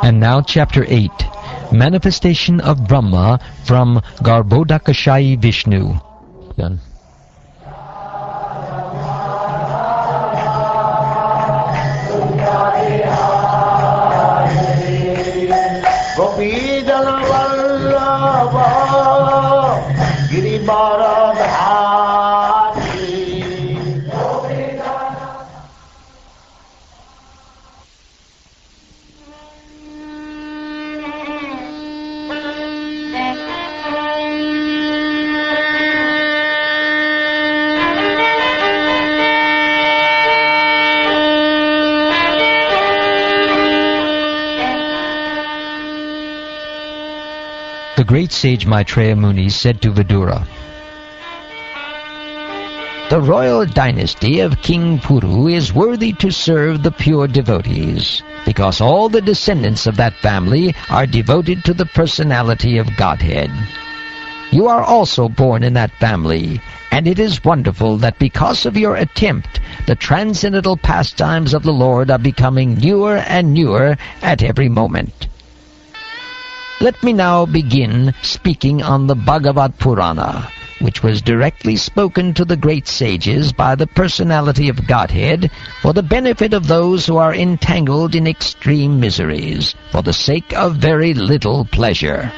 And now chapter 8, Manifestation of Brahma from Garbhodakashayi Vishnu. Done. The great sage Maitreya Muni said to Vidura, "The royal dynasty of King Puru is worthy to serve the pure devotees, because all the descendants of that family are devoted to the personality of Godhead. You are also born in that family, and it is wonderful that because of your attempt, the transcendental pastimes of the Lord are becoming newer and newer at every moment. Let me now begin speaking on the Bhagavad Purana, which was directly spoken to the great sages by the personality of Godhead for the benefit of those who are entangled in extreme miseries, for the sake of very little pleasure.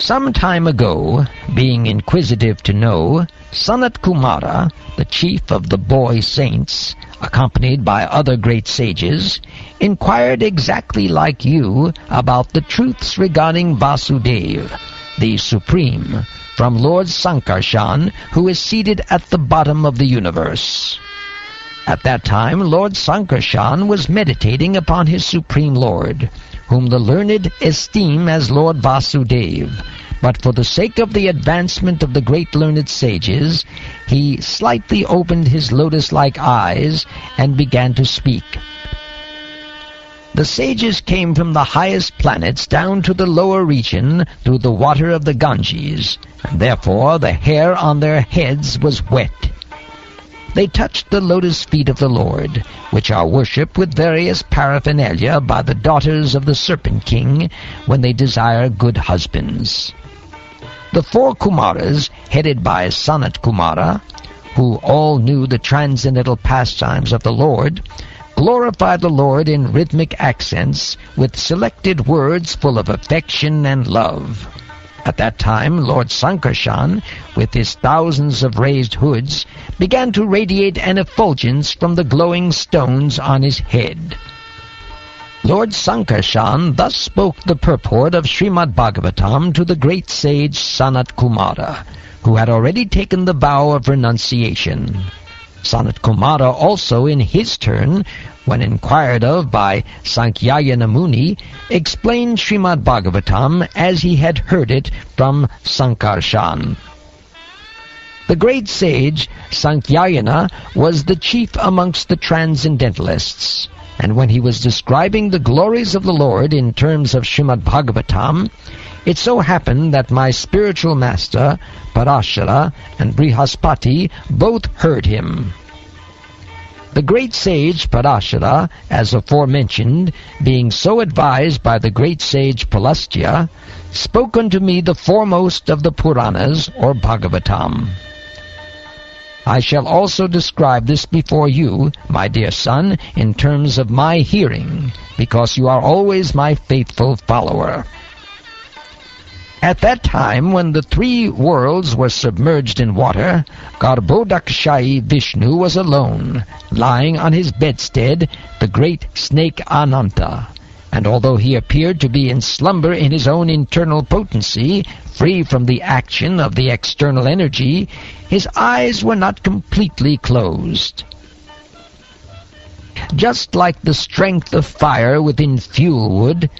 Some time ago, being inquisitive to know, Sanat Kumara, the chief of the boy saints, accompanied by other great sages, inquired exactly like you about the truths regarding Vasudeva, the Supreme, from Lord Sankarshan, who is seated at the bottom of the universe. At that time, Lord Sankarshan was meditating upon his Supreme Lord, whom the learned esteem as Lord Vasudeva, but for the sake of the advancement of the great learned sages, he slightly opened his lotus-like eyes and began to speak. The sages came from the highest planets down to the lower region through the water of the Ganges, and therefore the hair on their heads was wet. They touched the lotus feet of the Lord, which are worshipped with various paraphernalia by the daughters of the Serpent King when they desire good husbands. The four Kumaras, headed by Sanat Kumara, who all knew the transcendental pastimes of the Lord, glorified the Lord in rhythmic accents with selected words full of affection and love. At that time, Lord Sankarshan, with his thousands of raised hoods, began to radiate an effulgence from the glowing stones on his head. Lord Sankarshan thus spoke the purport of Srimad Bhagavatam to the great sage Sanat Kumara, who had already taken the vow of renunciation. Sanat Kumara also, in his turn, when inquired of by Sankyayana Muni, explained Srimad Bhagavatam as he had heard it from Sankarshan. The great sage Sankyayana was the chief amongst the transcendentalists, and when he was describing the glories of the Lord in terms of Srimad Bhagavatam, it so happened that my spiritual master, Parashara, and Brihaspati both heard him. The great sage Parashara, as aforementioned, being so advised by the great sage Pulastya, spoke unto me the foremost of the Puranas, or Bhagavatam. I shall also describe this before you, my dear son, in terms of my hearing, because you are always my faithful follower. At that time, when the three worlds were submerged in water, Garbhodakashayi Vishnu was alone, lying on his bedstead, the great snake Ananta. And although he appeared to be in slumber in his own internal potency, free from the action of the external energy, his eyes were not completely closed. Just like the strength of fire within fuel wood,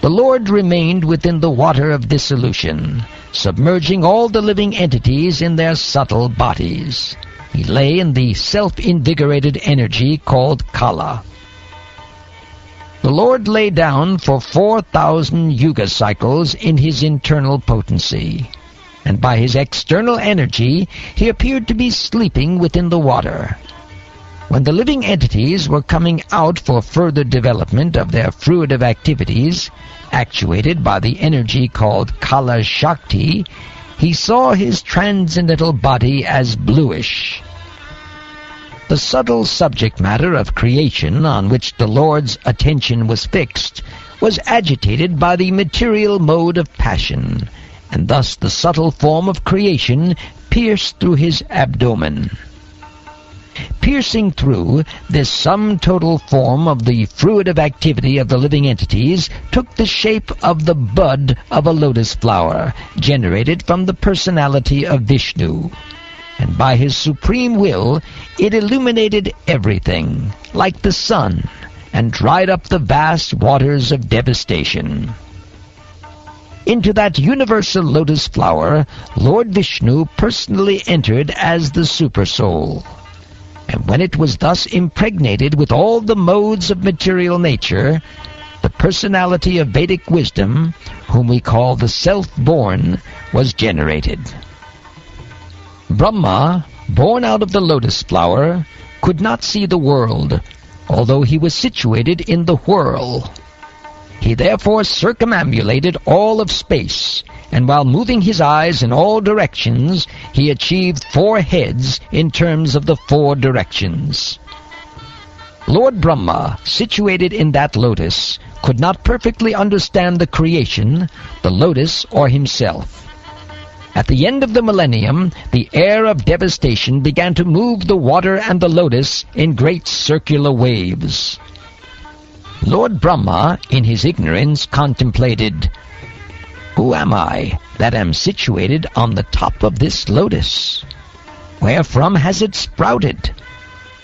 The Lord remained within the water of dissolution, submerging all the living entities in their subtle bodies. He lay in the self-invigorated energy called Kala. The Lord lay down for 4,000 yuga cycles in his internal potency, and by his external energy he appeared to be sleeping within the water. When the living entities were coming out for further development of their fruitive activities, actuated by the energy called Kala Shakti, he saw his transcendental body as bluish. The subtle subject matter of creation on which the Lord's attention was fixed was agitated by the material mode of passion, and thus the subtle form of creation pierced through his abdomen. Piercing through, this sum-total form of the fruitive activity of the living entities took the shape of the bud of a lotus flower, generated from the personality of Vishnu. And by his supreme will, it illuminated everything, like the sun, and dried up the vast waters of devastation. Into that universal lotus flower, Lord Vishnu personally entered as the Supersoul. And when it was thus impregnated with all the modes of material nature, the personality of Vedic wisdom, whom we call the Self-Born, was generated. Brahma, born out of the lotus flower, could not see the world, although he was situated in the whirl. He therefore circumambulated all of space, and while moving his eyes in all directions, he achieved 4 heads in terms of the 4 directions. Lord Brahma, situated in that lotus, could not perfectly understand the creation, the lotus, or himself. At the end of the millennium, the air of devastation began to move the water and the lotus in great circular waves. Lord Brahma, in his ignorance, contemplated, "Who am I that am situated on the top of this lotus? Wherefrom has it sprouted?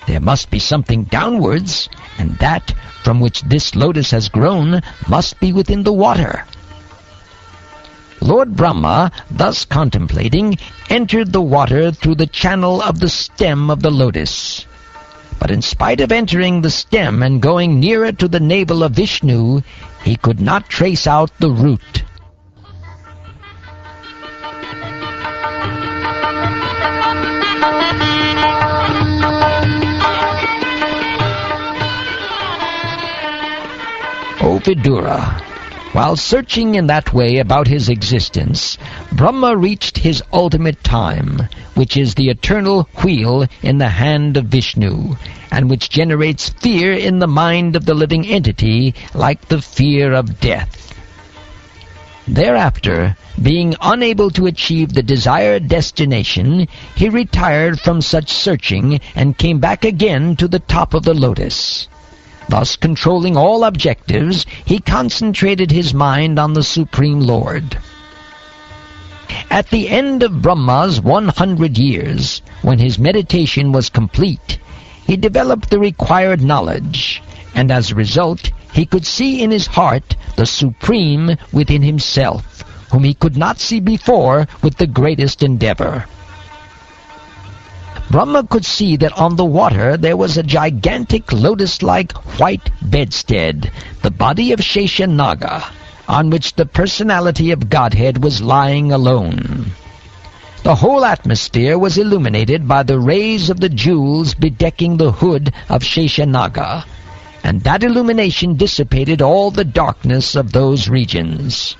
There must be something downwards, and that from which this lotus has grown must be within the water." Lord Brahma, thus contemplating, entered the water through the channel of the stem of the lotus. But in spite of entering the stem and going nearer to the navel of Vishnu, he could not trace out the root. O Vidura, while searching in that way about his existence, Brahma reached his ultimate time, which is the eternal wheel in the hand of Vishnu, and which generates fear in the mind of the living entity like the fear of death. Thereafter, being unable to achieve the desired destination, he retired from such searching and came back again to the top of the lotus. Thus controlling all objectives, he concentrated his mind on the Supreme Lord. At the end of Brahma's 100 years, when his meditation was complete, he developed the required knowledge, and as a result, he could see in his heart the Supreme within himself, whom he could not see before with the greatest endeavor. Brahma could see that on the water there was a gigantic lotus-like white bedstead, the body of Sheshanaga, on which the personality of Godhead was lying alone. The whole atmosphere was illuminated by the rays of the jewels bedecking the hood of Sheshanaga, and that illumination dissipated all the darkness of those regions.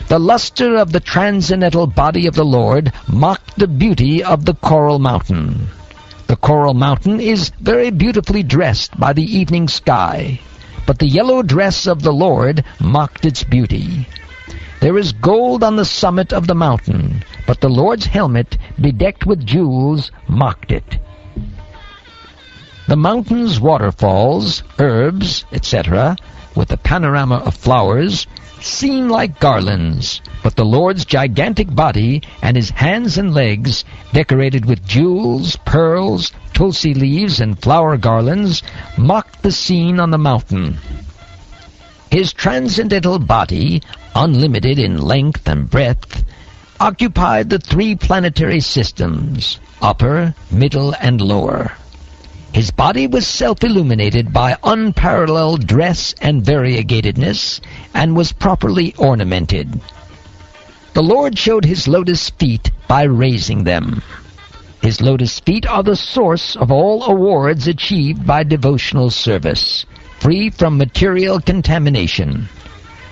The luster of the transcendental body of the Lord mocked the beauty of the coral mountain. The coral mountain is very beautifully dressed by the evening sky, but the yellow dress of the Lord mocked its beauty. There is gold on the summit of the mountain, but the Lord's helmet, bedecked with jewels, mocked it. The mountain's waterfalls, herbs, etc., with a panorama of flowers, seem like garlands, but the Lord's gigantic body and his hands and legs, decorated with jewels, pearls, tulsi leaves, and flower garlands, mocked the scene on the mountain. His transcendental body, unlimited in length and breadth, occupied the three planetary systems, upper, middle, and lower. His body was self-illuminated by unparalleled dress and variegatedness, and was properly ornamented. The Lord showed his lotus feet by raising them. His lotus feet are the source of all awards achieved by devotional service, free from material contamination.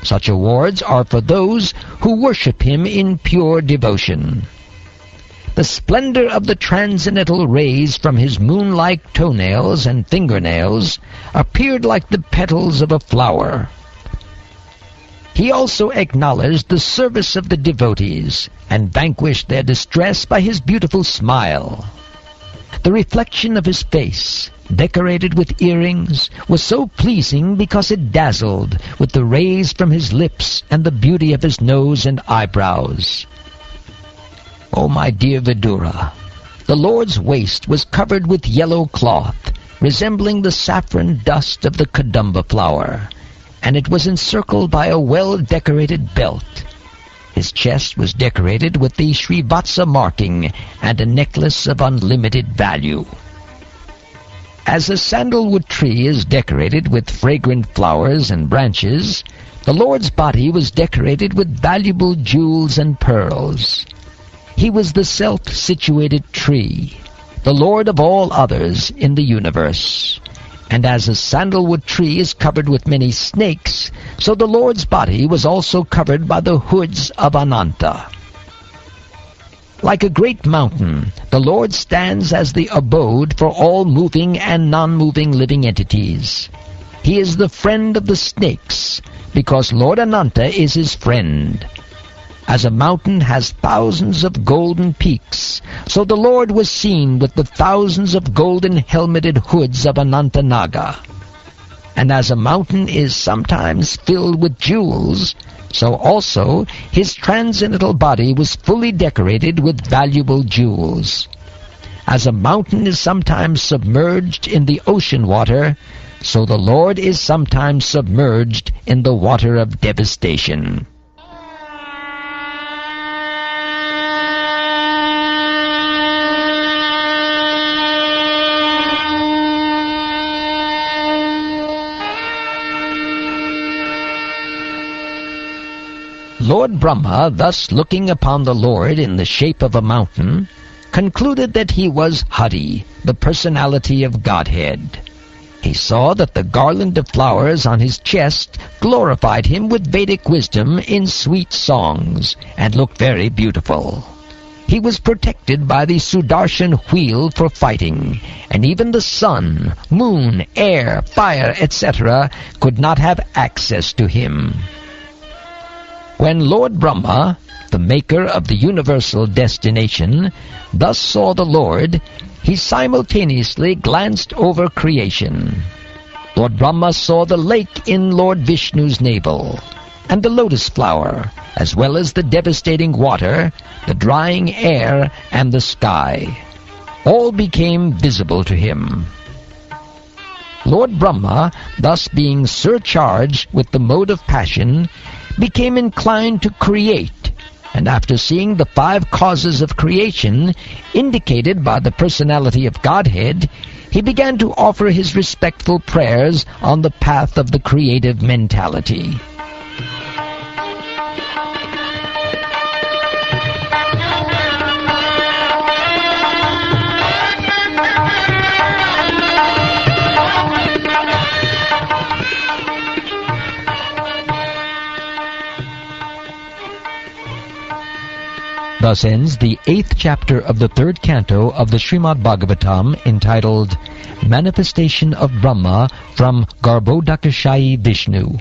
Such awards are for those who worship him in pure devotion. The splendor of the transcendental rays from his moon-like toenails and fingernails appeared like the petals of a flower. He also acknowledged the service of the devotees and vanquished their distress by his beautiful smile. The reflection of his face, decorated with earrings, was so pleasing because it dazzled with the rays from his lips and the beauty of his nose and eyebrows. Oh, my dear Vidura, the Lord's waist was covered with yellow cloth, resembling the saffron dust of the kadamba flower, and it was encircled by a well-decorated belt. His chest was decorated with the Srivatsa marking and a necklace of unlimited value. As a sandalwood tree is decorated with fragrant flowers and branches, the Lord's body was decorated with valuable jewels and pearls. He was the self-situated tree, the Lord of all others in the universe. And as a sandalwood tree is covered with many snakes, so the Lord's body was also covered by the hoods of Ananta. Like a great mountain, the Lord stands as the abode for all moving and non-moving living entities. He is the friend of the snakes, because Lord Ananta is his friend. As a mountain has thousands of golden peaks, so the Lord was seen with the thousands of golden helmeted hoods of Anantanaga. And as a mountain is sometimes filled with jewels, so also his transcendental body was fully decorated with valuable jewels. As a mountain is sometimes submerged in the ocean water, so the Lord is sometimes submerged in the water of devastation. Lord Brahma, thus looking upon the Lord in the shape of a mountain, concluded that he was Hari, the personality of Godhead. He saw that the garland of flowers on his chest glorified him with Vedic wisdom in sweet songs, and looked very beautiful. He was protected by the Sudarshan wheel for fighting, and even the sun, moon, air, fire, etc. could not have access to him. When Lord Brahma, the maker of the universal destination, thus saw the Lord, he simultaneously glanced over creation. Lord Brahma saw the lake in Lord Vishnu's navel, and the lotus flower, as well as the devastating water, the drying air, and the sky. All became visible to him. Lord Brahma, thus being surcharged with the mode of passion, became inclined to create, and after seeing the 5 causes of creation indicated by the personality of Godhead, he began to offer his respectful prayers on the path of the creative mentality. Thus ends the 8th chapter of the 3rd canto of the Srimad Bhagavatam, entitled Manifestation of Brahma from Garbhodakashayi Vishnu.